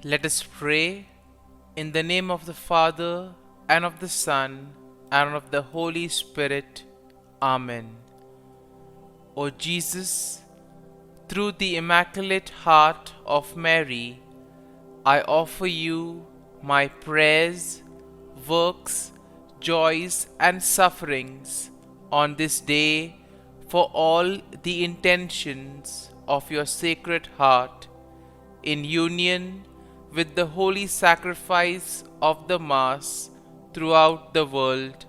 Let us pray in the name of the Father, and of the Son, and of the Holy Spirit. Amen. O Jesus, through the Immaculate Heart of Mary, I offer you my prayers, works, joys, and sufferings on this day for all the intentions of your Sacred Heart, in union with the holy sacrifice of the Mass throughout the world,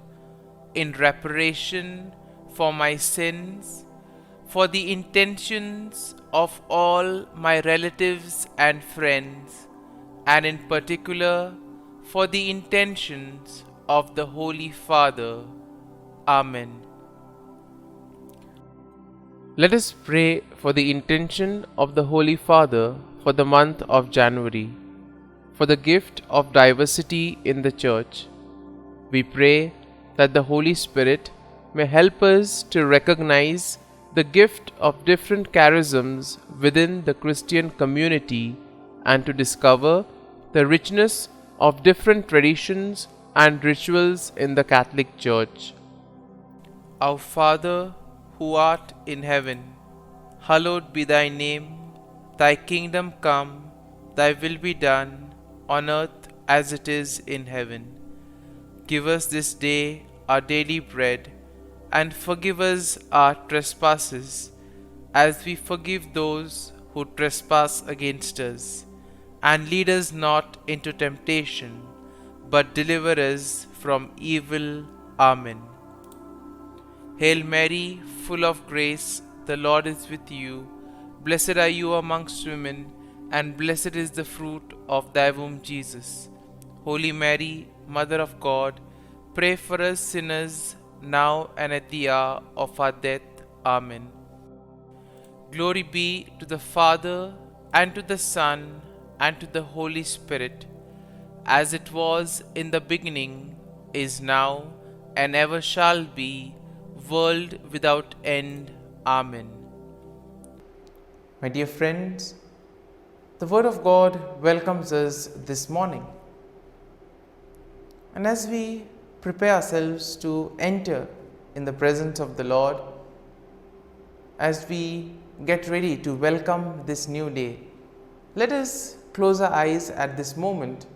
in reparation for my sins, for the intentions of all my relatives and friends, and in particular for the intentions of the Holy Father. Amen. Let us pray for the intention of the Holy Father for the month of January, for the gift of diversity in the Church. We pray that the Holy Spirit may help us to recognize the gift of different charisms within the Christian community and to discover the richness of different traditions and rituals in the Catholic Church. Our Father, who art in heaven, hallowed be thy name. Thy kingdom come, thy will be done, on earth as it is in heaven. Give us this day our daily bread, and forgive us our trespasses, as we forgive those who trespass against us. And lead us not into temptation, but deliver us from evil. Amen. Hail Mary, full of grace, the Lord is with you. Blessed are you amongst women, and blessed is the fruit of thy womb, Jesus. Holy Mary, Mother of God, pray for us sinners, now and at the hour of our death. Amen. Glory be to the Father, and to the Son, and to the Holy Spirit, as it was in the beginning, is now, and ever shall be, world without end. Amen. My dear friends, the Word of God welcomes us this morning. And as we prepare ourselves to enter in the presence of the Lord, as we get ready to welcome this new day, let us close our eyes at this moment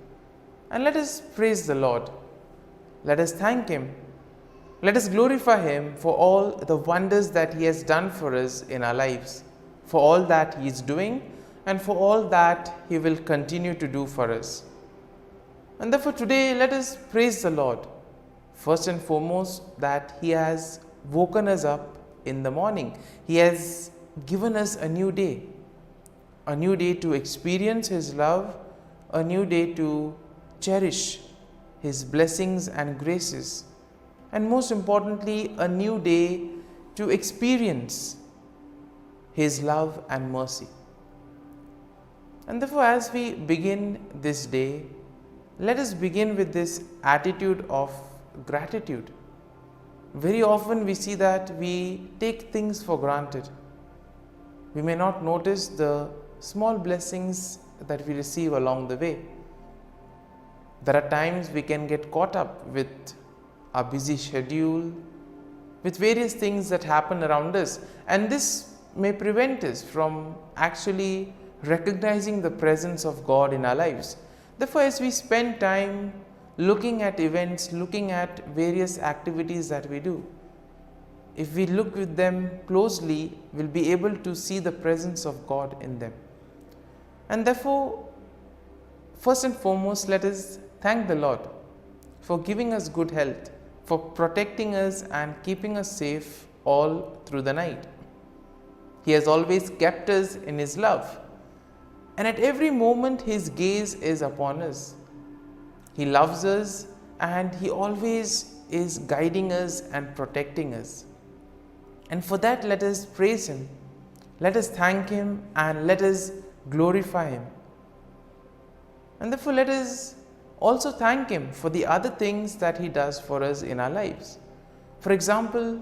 and let us praise the Lord. Let us thank Him. Let us glorify Him for all the wonders that He has done for us in our lives, for all that He is doing, and for all that He will continue to do for us. And therefore today let us praise the Lord, first and foremost that He has woken us up in the morning. He has given us a new day to experience His love, a new day to cherish His blessings and graces, and most importantly, a new day to experience His love and mercy. And therefore, as we begin this day, let us begin with this attitude of gratitude. Very often we see that we take things for granted. We may not notice the small blessings that we receive along the way. There are times we can get caught up with our busy schedule, with various things that happen around us, and this may prevent us from actually recognizing the presence of God in our lives. Therefore, as we spend time looking at events, looking at various activities that we do, if we look with them closely, we'll be able to see the presence of God in them. And therefore, first and foremost, let us thank the Lord for giving us good health, for protecting us and keeping us safe all through the night. He has always kept us in His love, and at every moment His gaze is upon us. He loves us and He always is guiding us and protecting us. And for that, let us praise Him, let us thank Him, and let us glorify Him. And therefore, let us also thank Him for the other things that He does for us in our lives. For example,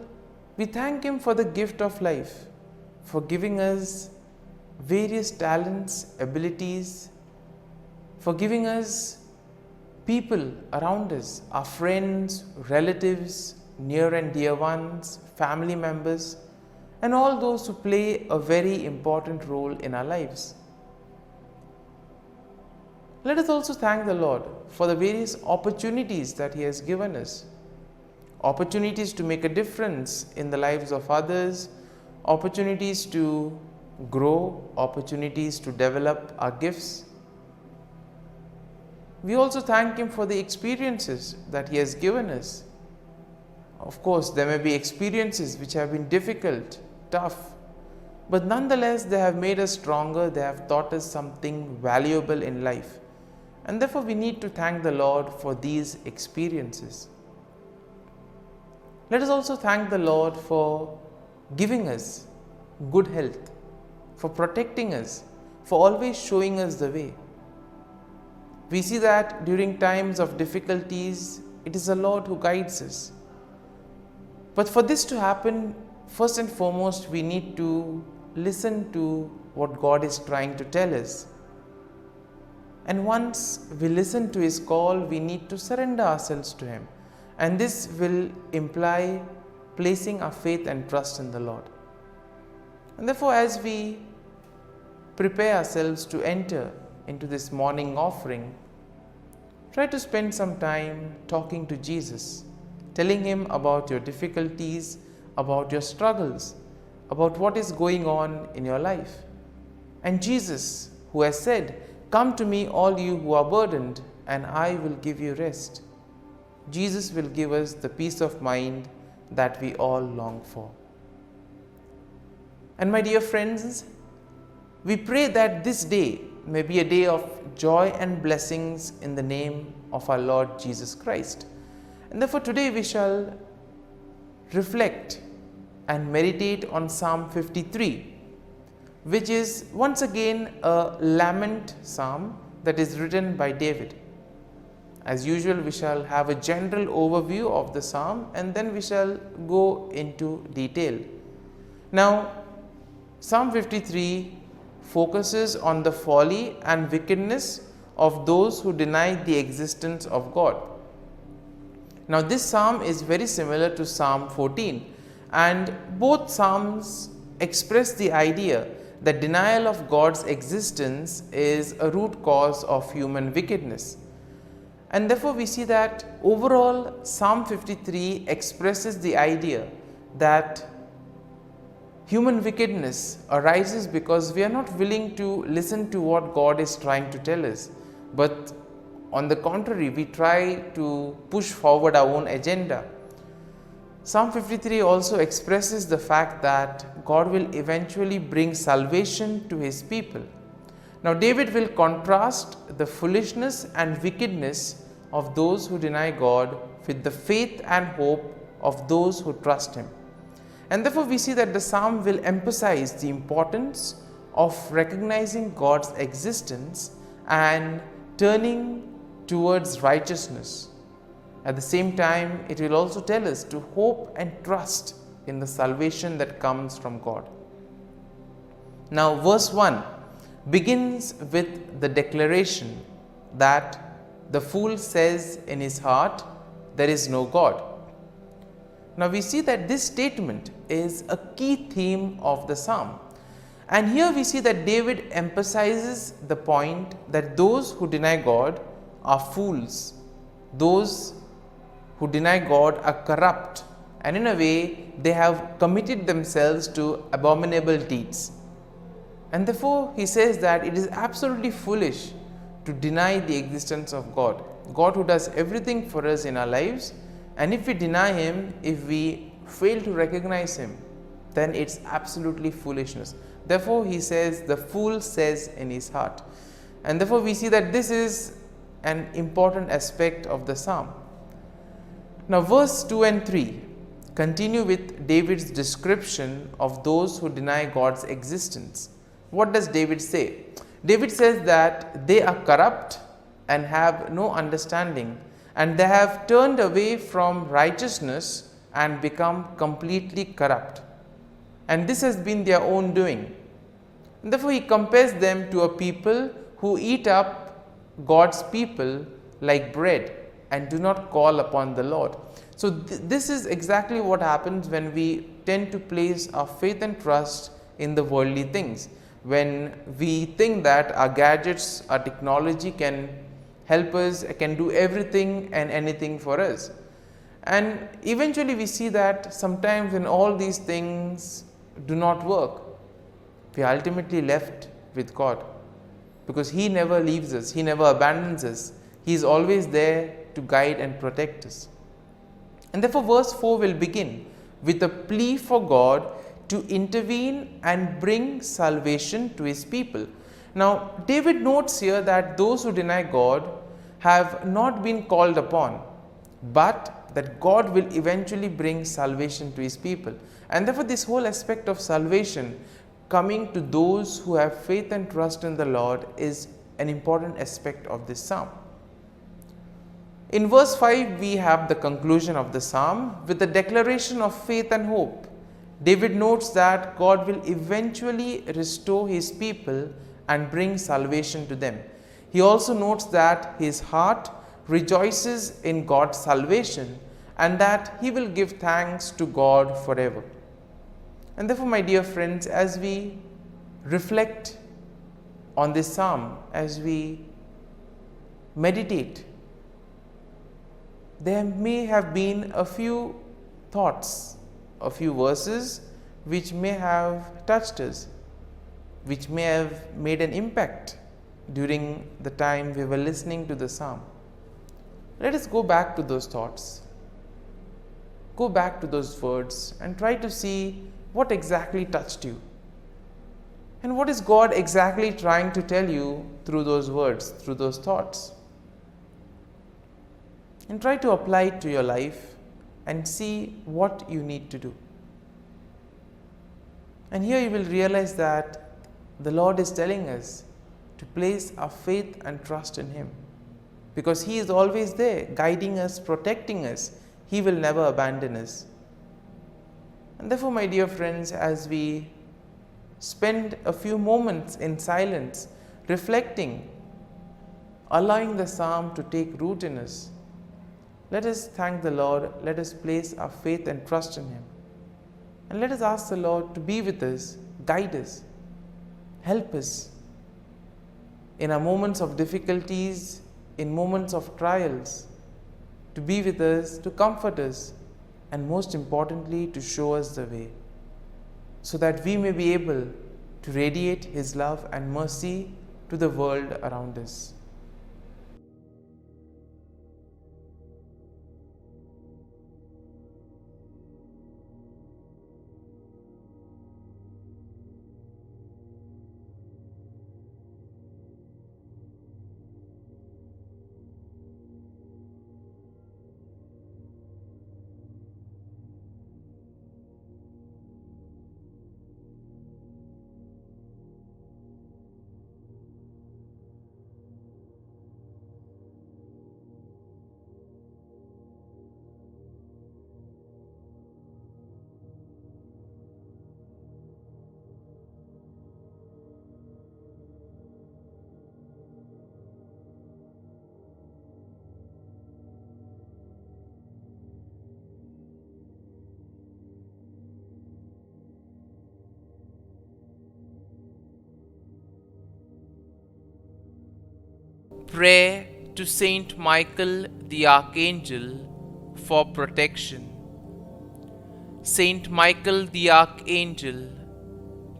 we thank Him for the gift of life, for giving us various talents, abilities, for giving us people around us, our friends, relatives, near and dear ones, family members, and all those who play a very important role in our lives. Let us also thank the Lord for the various opportunities that He has given us. Opportunities to make a difference in the lives of others, opportunities to grow, opportunities to develop our gifts. We also thank Him for the experiences that He has given us. Of course, there may be experiences which have been difficult, tough, but nonetheless they have made us stronger, they have taught us something valuable in life. And therefore we need to thank the Lord for these experiences. Let us also thank the Lord for giving us good health, for protecting us, for always showing us the way. We see that during times of difficulties, it is the Lord who guides us. But for this to happen, first and foremost, we need to listen to what God is trying to tell us. And once we listen to His call, we need to surrender ourselves to Him. And this will imply placing our faith and trust in the Lord. And therefore, as we prepare ourselves to enter into this morning offering, try to spend some time talking to Jesus, telling Him about your difficulties, about your struggles, about what is going on in your life. And Jesus, who has said, "Come to me, all you who are burdened, and I will give you rest." Jesus will give us the peace of mind that we all long for. And my dear friends, we pray that this day may be a day of joy and blessings in the name of our Lord Jesus Christ. And therefore today we shall reflect and meditate on Psalm 53, which is once again a lament psalm that is written by David. As usual, we shall have a general overview of the psalm and then we shall go into detail. Now, Psalm 53 focuses on the folly and wickedness of those who deny the existence of God. Now, this psalm is very similar to Psalm 14, and both psalms express the idea that denial of God's existence is a root cause of human wickedness. And therefore we see that overall Psalm 53 expresses the idea that human wickedness arises because we are not willing to listen to what God is trying to tell us, but on the contrary, we try to push forward our own agenda. Psalm 53 also expresses the fact that God will eventually bring salvation to His people. Now, David will contrast the foolishness and wickedness of those who deny God with the faith and hope of those who trust Him. And therefore, we see that the psalm will emphasize the importance of recognizing God's existence and turning towards righteousness. At the same time, it will also tell us to hope and trust in the salvation that comes from God. Now, verse 1 begins with the declaration that the fool says in his heart, "There is no God." Now, we see that this statement is a key theme of the psalm. And here we see that David emphasizes the point that those who deny God are fools. Those who deny God are corrupt, and in a way they have committed themselves to abominable deeds. And therefore he says that it is absolutely foolish to deny the existence of God. God who does everything for us in our lives, and if we deny Him, if we fail to recognize Him, then it's absolutely foolishness. Therefore he says, the fool says in his heart. And therefore we see that this is an important aspect of the psalm. Now verse 2 and 3 continue with David's description of those who deny God's existence. What does David say? David says that they are corrupt and have no understanding, and they have turned away from righteousness and become completely corrupt. And this has been their own doing. And therefore he compares them to a people who eat up God's people like bread and do not call upon the Lord. So this is exactly what happens when we tend to place our faith and trust in the worldly things. When we think that our gadgets, our technology can help us, can do everything and anything for us. And eventually we see that sometimes when all these things do not work, we are ultimately left with God, because He never leaves us, He never abandons us. He is always there to guide and protect us. And therefore verse 4 will begin with a plea for God to intervene and bring salvation to His people. Now David notes here that those who deny God have not been called upon, but that God will eventually bring salvation to His people. And therefore this whole aspect of salvation coming to those who have faith and trust in the Lord is an important aspect of this psalm. In verse 5 we have the conclusion of the psalm with the declaration of faith and hope. David notes that God will eventually restore His people and bring salvation to them. He also notes that his heart rejoices in God's salvation and that he will give thanks to God forever. And therefore, my dear friends, as we reflect on this psalm, as we meditate, there may have been a few thoughts, a few verses which may have touched us, which may have made an impact during the time we were listening to the psalm. Let us go back to those thoughts, go back to those words and try to see what exactly touched you. And what is God exactly trying to tell you through those words, through those thoughts? And try to apply it to your life and see what you need to do. And here you will realize that the Lord is telling us to place our faith and trust in Him, because He is always there, guiding us, protecting us. He will never abandon us. And therefore, my dear friends, as we spend a few moments in silence, reflecting, allowing the psalm to take root in us, let us thank the Lord, let us place our faith and trust in Him. And let us ask the Lord to be with us, guide us, help us in our moments of difficulties, in moments of trials, to be with us, to comfort us, and most importantly, to show us the way, so that we may be able to radiate His love and mercy to the world around us. Prayer to Saint Michael the Archangel for protection. Saint Michael the Archangel,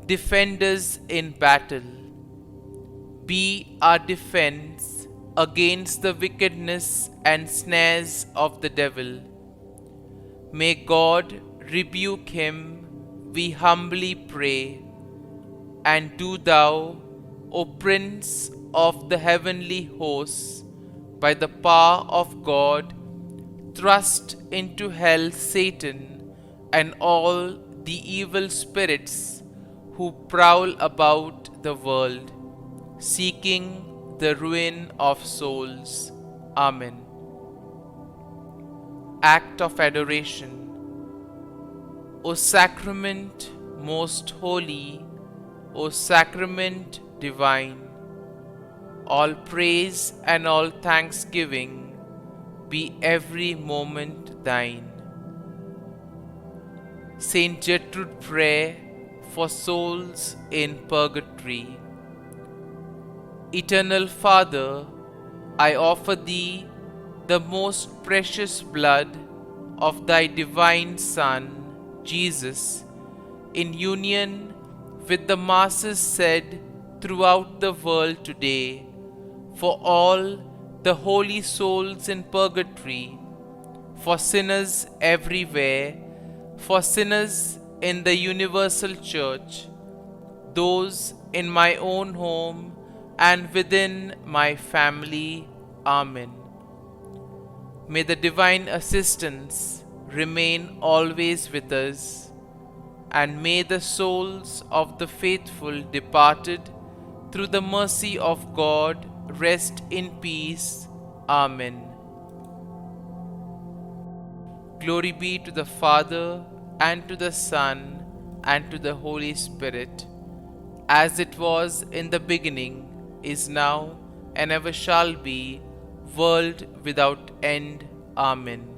defend us in battle. Be our defense against the wickedness and snares of the devil. May God rebuke him, we humbly pray. And do thou, O Prince of the heavenly hosts, by the power of God, thrust into hell Satan and all the evil spirits who prowl about the world, seeking the ruin of souls. Amen. Act of Adoration. O Sacrament most holy, O Sacrament divine, all praise and all thanksgiving be every moment thine. Saint Gertrude, prayer for souls in purgatory. Eternal Father, I offer thee the most precious blood of thy divine Son, Jesus, in union with the masses said throughout the world today, for all the holy souls in purgatory, for sinners everywhere, for sinners in the universal church, those in my own home and within my family. Amen. May the divine assistance remain always with us, and may the souls of the faithful departed through the mercy of God rest in peace. Amen. Glory be to the Father, and to the Son, and to the Holy Spirit, as it was in the beginning, is now, and ever shall be, world without end. Amen.